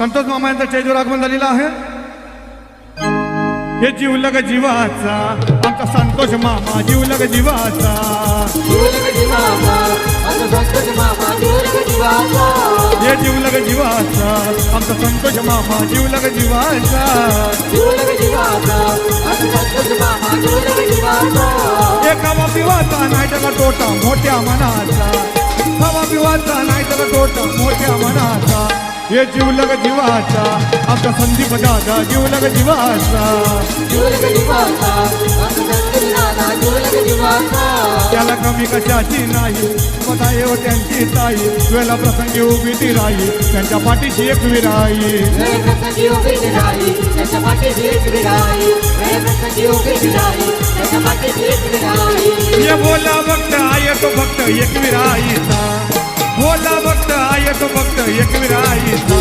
संतोष मामा यांचं स्टेजवर आगमन झालेलं आहे। हे जीवलग जीवाचा आमचा संतोष मामा, जीवलग जीवाचा, हे जीवलग जीवाचा आमचा संतोष मामा, जीवलग जीवाचा, एका पिवाचा नाही त्याला तोटा मोठ्या मनाचा, हवा पिवाचा नाही त्याला तोटा मोठ्या मनाचा, हे जीवलग जीवाचा आमचा संदीप दादा, जीवलग जीवाचा, त्याला कमी कशाची नाही, स्वतः येऊ त्यांची ताई, वेळेला प्रसंगी उभी ती राही, त्यांच्या पाठीशी एक विराई, ये बोला भक्त आहे तो भक्त एक विराईचा, बोला भक्त आहे तो भक्त एक विराईचा।